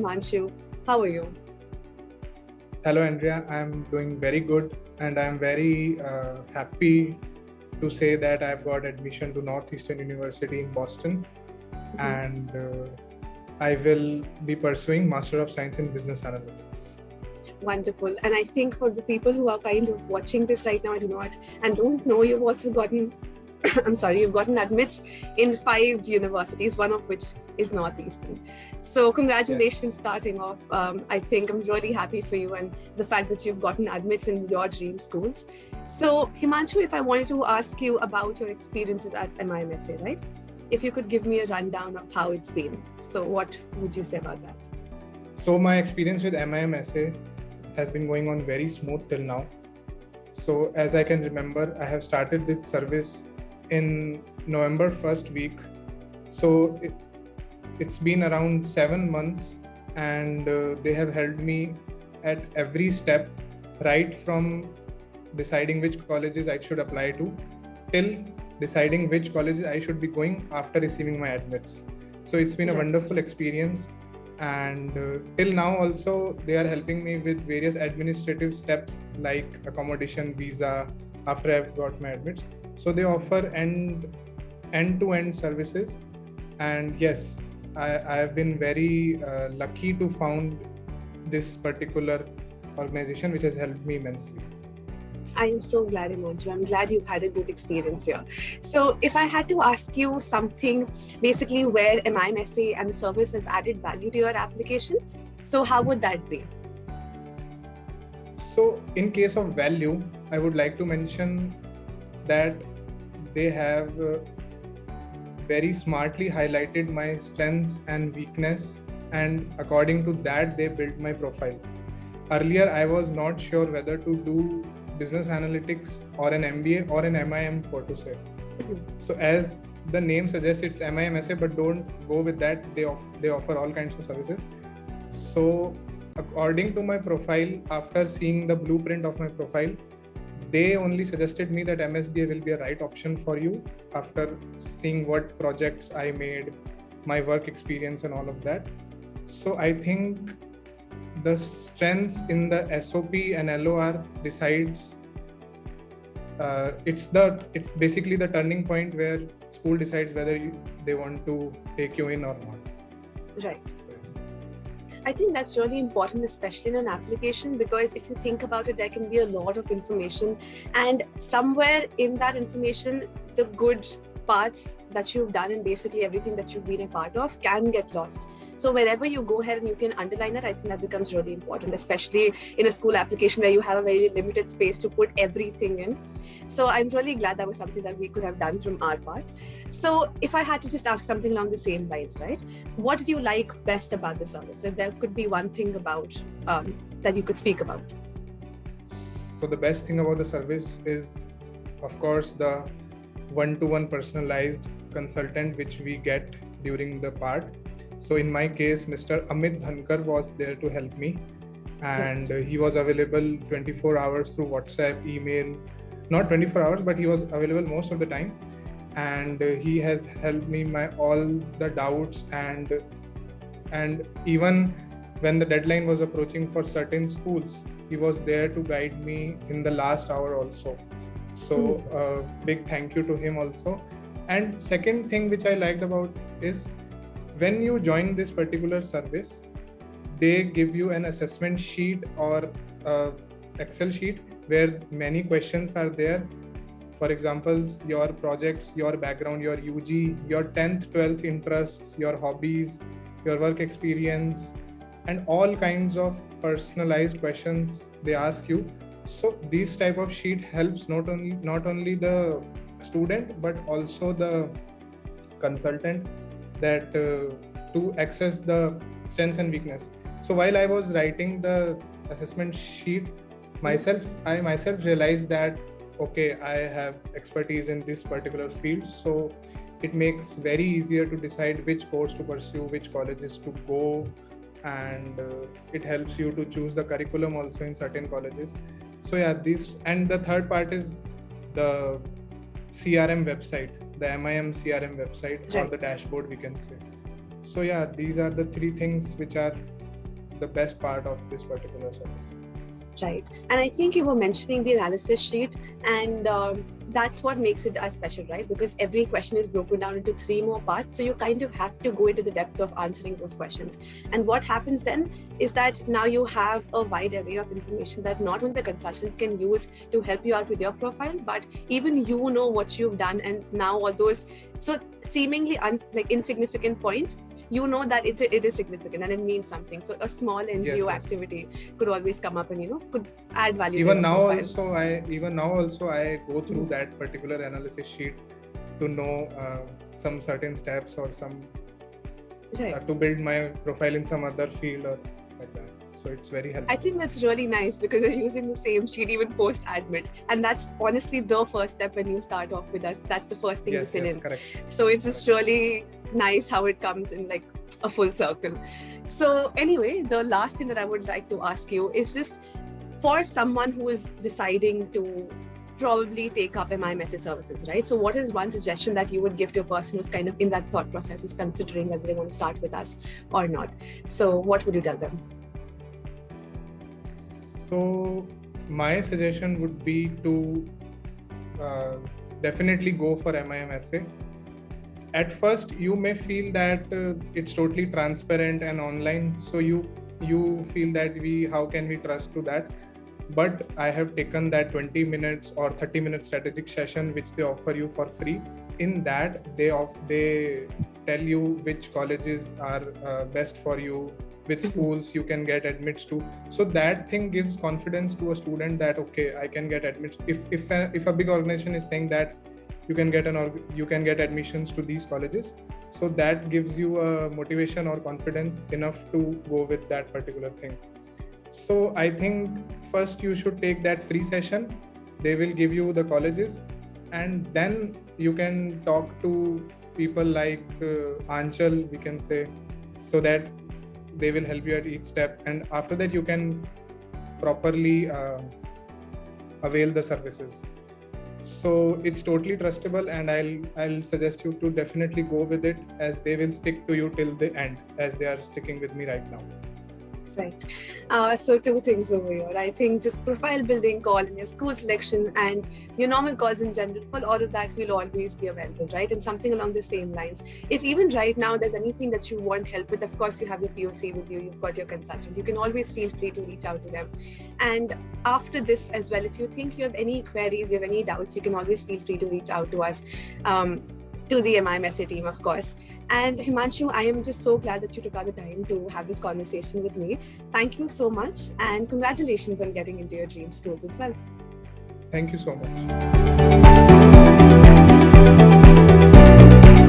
Hemanshu. How are you? Hello, Andrea. I'm doing very good, and I'm very happy to say that I've got admission to Northeastern University in Boston, and I will be pursuing Master of Science in Business Analytics. Wonderful. And I think for the people who are kind of watching this right now, don't know, you've also gotten you've gotten admits in 5 universities, one of which is Northeastern. So congratulations. Yes. Starting off. I think I'm really happy for you and the fact that you've gotten admits in your dream schools. So Hemanshu, if I wanted to ask you about your experiences at MiM Essay, right? If you could give me a rundown of how it's been. So what would you say about that? So my experience with MiM Essay has been going on very smooth till now. So as I can remember, I have started this service in November 1st week. So it's been around 7 months, and they have helped me at every step, right from deciding which colleges I should apply to till deciding which colleges I should be going after receiving my admits. So it's been a wonderful experience, and till now also they are helping me with various administrative steps like accommodation, visa after I've got my admits. So they offer end-to-end services, and yes, I have been very lucky to found this particular organization, which has helped me immensely. I am so glad, Hemanshu. I'm glad you've had a good experience here. So if I had to ask you something, basically where MiM Essay and the service has added value to your application, so how would that be? So in case of value, I would like to mention that they have very smartly highlighted my strengths and weakness, and according to that, they built my profile. Earlier, I was not sure whether to do business analytics or an MBA or an MIM for to say. So as the name suggests, it's MIM Essay, but don't go with that. They offer all kinds of services. So according to my profile, after seeing the blueprint of my profile, they only suggested me that MSBA will be a right option for you after seeing what projects I made, my work experience and all of that. So I think the strengths in the SOP and LOR decides, it's basically the turning point where school decides whether they want to take you in or not. Right. So, yes. I think that's really important, especially in an application, because if you think about it, there can be a lot of information, and somewhere in that information, the good parts that you've done and basically everything that you've been a part of can get lost. So wherever you go ahead and you can underline that, I think that becomes really important, especially in a school application where you have a very limited space to put everything in. So I'm really glad that was something that we could have done from our part. So if I had to just ask something along the same lines, right? What did you like best about the service? So if there could be one thing about that you could speak about. So the best thing about the service is, of course, the one-to-one personalized consultant which we get during the part. So in my case, Mr. Amit Dhankar was there to help me, and he was available 24 hours through WhatsApp, email, not 24 hours, but he was available most of the time. And he has helped me all the doubts, and even when the deadline was approaching for certain schools, he was there to guide me in the last hour also. So big thank you to him also. And second thing which I liked about is when you join this particular service, they give you an assessment sheet or Excel sheet where many questions are there. For example, your projects, your background, your UG, your 10th, 12th interests, your hobbies, your work experience, and all kinds of personalized questions they ask you. So this type of sheet helps not only the student but also the consultant that to access the strengths and weakness. So while I was writing the assessment sheet, I myself realized that okay, I have expertise in this particular field, so it makes very easier to decide which course to pursue, which colleges to go, and it helps you to choose the curriculum also in certain colleges. So yeah, this, and the third part is the CRM website, the MIM CRM website, or the dashboard we can say. So yeah, these are the three things which are the best part of this particular service. Right. And I think you were mentioning the analysis sheet, and that's what makes it as special, right? Because every question is broken down into 3 more parts. So you kind of have to go into the depth of answering those questions. And what happens then is that now you have a wide array of information that not only the consultant can use to help you out with your profile, but even you know what you've done. And now all those seemingly insignificant points, you know that it is significant and it means something. So a small NGO activity could always come up and could add value. Even now also I go through that particular analysis sheet to know some certain steps or some to build my profile in some other field or like that. So it's very helpful. I think that's really nice because you're using the same sheet even post admit, and that's honestly the first step when you start off with us. That's the first thing to fill in. Correct. So it's just really nice how it comes in like a full circle. So anyway, the last thing that I would like to ask you is just for someone who is deciding to probably take up MiM Essay services, right? So what is one suggestion that you would give to a person who's kind of in that thought process, who's considering whether they want to start with us or not? So what would you tell them? So my suggestion would be to definitely go for MiM Essay. At first, you may feel that it's totally transparent and online, so you feel that how can we trust to that? But I have taken that 20 minutes or 30-minute strategic session which they offer you for free. In that, they tell you which colleges are best for you, which schools you can get admits to. So that thing gives confidence to a student that okay, I can get admits. If a big organization is saying that you can get admissions to these colleges, so that gives you a motivation or confidence enough to go with that particular thing. So I think first you should take that free session. They will give you the colleges, and then you can talk to people like Anchal, we can say, so that they will help you at each step. And after that, you can properly avail the services. So it's totally trustable, and I'll suggest you to definitely go with it, as they will stick to you till the end, as they are sticking with me right now. Right. So 2 things over here. I think just profile building call and your school selection and your normal calls in general, for all of that will always be available, right? And something along the same lines. If even right now there's anything that you want help with, of course you have your POC with you, you've got your consultant. You can always feel free to reach out to them. And after this as well, if you think you have any queries, you have any doubts, you can always feel free to reach out to us. To the MiM Essay team, of course. And Hemanshu, I am just so glad that you took out the time to have this conversation with me. Thank you so much, and congratulations on getting into your dream schools as well. Thank you so much.